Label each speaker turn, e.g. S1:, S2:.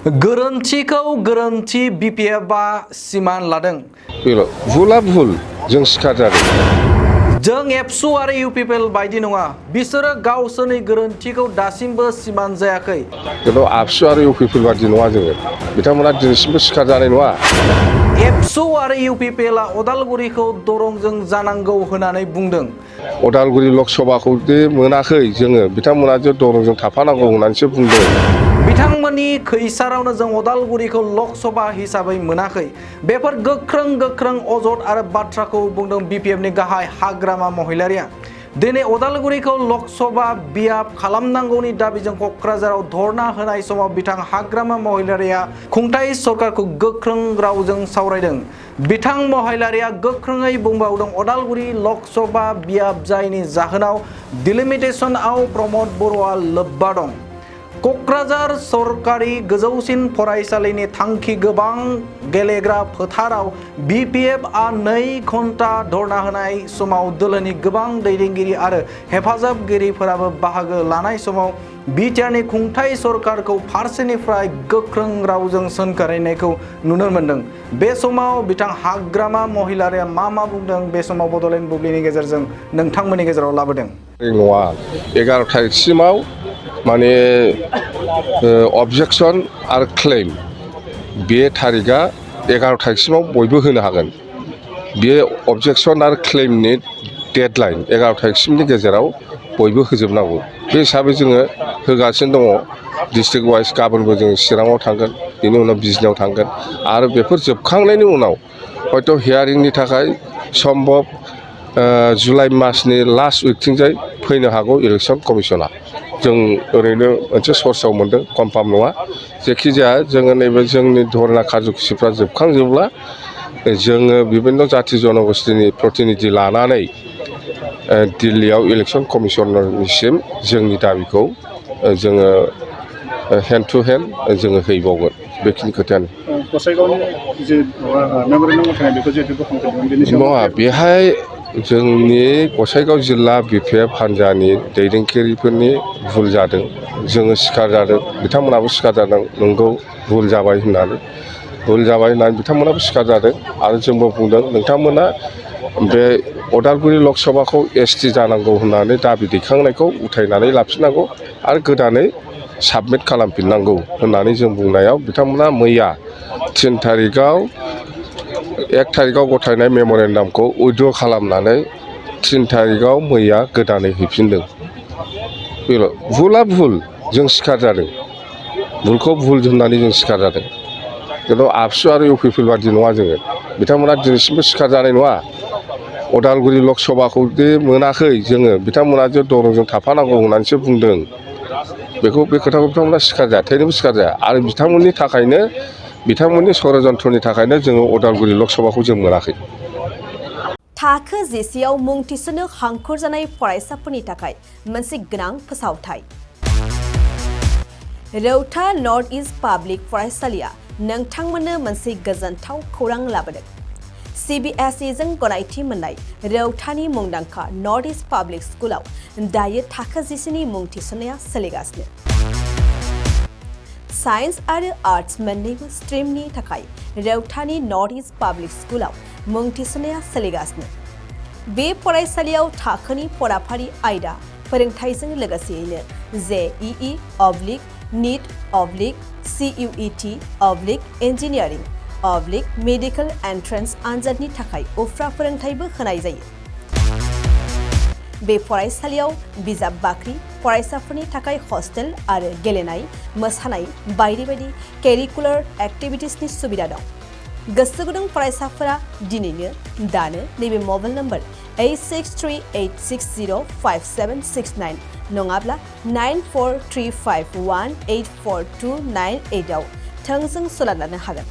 S1: गोरोन्थिखौ गोरोन्थि बिपिएफआ सिमान लादों।
S2: भुला भुल जों सिखार जादों।
S1: जों एबसु आरो इउपिपिएल बायदि नङा, बिसोरो गावसोरनि गोरोन्थिखौ दासिमबो सिमान जायाखै।
S2: खिन्थु आबसु आरो इउपिपिएल बायदि नङा जोङो, बिथांमोना दिनैसिमबो सिखार जानाय नङा।
S1: एबसु आरो इउपिपिएलआ अदालगुरिखौ दरंजों जानांगौ होननानै बुंदों।
S2: अदालगुरि लकसभाखौ दे मोनाखै जोङो, बिथांमोना जे दरंजों थाफानांगौ होननानैसो बुंदों।
S1: बिथांमोननि खैसारावनो जों अदालगुरिखौ लकसभा हिसाबै मोनाखै। बेफोर गोख्रों अजद आरो बाथ्राखौ बुंदों बिपिएफनि गाहाय हाग्रामा महिलारिया। दिनै अदालगुरिखौ लकसभा बियाब खालामनांगौनि दाबिजों क'क्राझाराव धरना होनाय समाव बिथां हाग्रामा महिलारिया खुंथाय सरकारखौ गोख्रों रावजों सावरायदों। बिथां महिलारिया गोख्रोङै बुंबावदों अदालगुरि लकसभा बियाब जायैनि जाहोनाव डिलिमिटेसनआव प्रमद बर'आ लोब्बा दं। क'क्राझार सरकारि गोजौसिन फरायसालिनि थांखि गोबां गेलेग्रा फोथाराव बिपिएफआ 2 घन्टा धरना होनाय समाव दोलोनि गोबां दैदेनगिरि आरो हेफाजाबगिरिफोराबो बाहागो लानाय समाव बिटिआरनि खुंथाय सरकारखौ फारसेनिफ्राय गोख्रों रावजों सोंखारिनायखौ नुनो मोन्दों। बे समाव बिथां हाग्रामा महिलारिया मा बुंदों बे समाव बड'लेण्ड बुब्लिनि गेजेरजों नोंथांमोननि गेजेराव लाबोदों।
S2: नङा 11 तारिखसिमाव माने अबजेक्सन आरो क्लेम बे तारिखआ 11 तारिखसिमाव बयबो होनो हागोन। बे अबजेक्सन आरो क्लेमनि डेडलाइन 11 तारिखसिमनि गेजेराव बयबो होजोबनांगौ। बे हिसाबै जोङो होगासिनो दङ। डिस्ट्रिक्ट वाइज गाबोनबो जों चिराङाव थांगोन, बेनि उनाव बिजनियाव थांगोन आरो बेफोर जोबखांनायनि उनाव हयथ' हियारिंनि थाखाय सम्भब जुलाइ मासनि लास्ट उइकथिंजाय फैनो हागौ इलेक्सन कमिसना। जों ओरैनो मोनसे सर्सआव मोनदों, कनफार्म नङा। जेखिजाया जोङो नैबे जोंनि धरना खारजुखिफ्रा जोबखांजोबब्ला जोङो बिभिन्न जाथि जनगोष्ठीनि प्रतिनिधि लानानै दिल्लीयाव इलेक्सन कमिसनारनिसिम जोंनि दाबिखौ जोङो हेन्ड टु हेन्ड जोङो हैबावगोन। बेखिनि खोथायानो। नङा, बेहाय जोंनि गसाइगाव जिल्ला बिपिएफ हान्जानि दैदेनगिरिफोरनि भुल जादों। जोङो सिखार जादों, बिथांमोनाबो सिखार जादों। नंगौ भुल जाबाय होननानै बिथांमोनाबो सिखार जादों आरो जोंबो बुंदों नोंथांमोना बे अदालगुरि लकसभाखौ एसटि जानांगौ होननानै दाबि दैखांनायखौ उथायनानै लाफिननांगौ आरो गोदानै साबमिट खालामफिननांगौ होननानै जों बुंनायाव बिथांमोना मैया 3 तारिखआव 1 तारिखआव गथायनाय मेम'रेन्डामखौ उइथड्र खालामनानै 3 तारिखआव मैया गोदानै हैफिनदों। भुला भुल जों सिखार जादों। भुलखौ भुल होननानै जों सिखार जादों। खिन्थु आबसु आरो इउपिपिएल बायदि नङा जोङो, बिथांमोना दिनैसिमबो सिखार जानाय नङा। अदालगुरि लकसभाखौ दे मोनाखै जोङो, बिथांमोना जे दरंजों थाफानांगौ होननानैसो बुंदों। बे खोथाखौ बिथांमोना सिखार जाया, थैनोबो सिखार जाया आरो बिथांमोननि थाखायनो बिथांमोननि षड़यन्त्रनि थाखायनो जोङो अदालगुरि लकसभाखौ जों मोनाखै।
S3: थाखो जिसेआव मुं थिसननो हांखुर जानाय फरायसाफोरनि थाखाय मोनसे गोनां फोसावथाय। रौता नर्थ इस्ट पाब्लिक फरायसालिया नोंथांमोननो मोनसे गोजोनथाव खौरां लाबोदों। CBSE जों गनायथि मोननाय रौतानि मुंदांखा नर्थ इस्ट पाब्लिक स्कुलाव दायो थाखो जिसेनि मुं थिसननाया सोलिगासिनो। साइन्स आरो आर्ट्स मोन्नैबो स्ट्रिमनि थाखाय रौतानि नर्थ इस्ट पाब्लिक स्कुलाव मुं थिसननाया सोलिगासिनो। बे फरायसालियाव थाखोनि फराफारि आयदा फोरोंथायजों लोगोसेयैनो JEE NEET CUET engineering medical entrance आनजादनि थाखाय उफ्रा फोरोंथायबो होनाय जायो। बे फरायसालियाव बिजाब बाख्रि, फरायसाफोरनि थाखाय हस्टेल आरो गेलेनाय, मोसानाय बायदि केरिकुलार एक्टिभिटिसनि सुबिदा दं। गोसो गुदुं फरायसाफोरा दिनैनो दानो नैबे मबाइल नम्बर 8638605769 नङाब्ला 9435184298 आव थोंजों सोलाद लानो हागोन।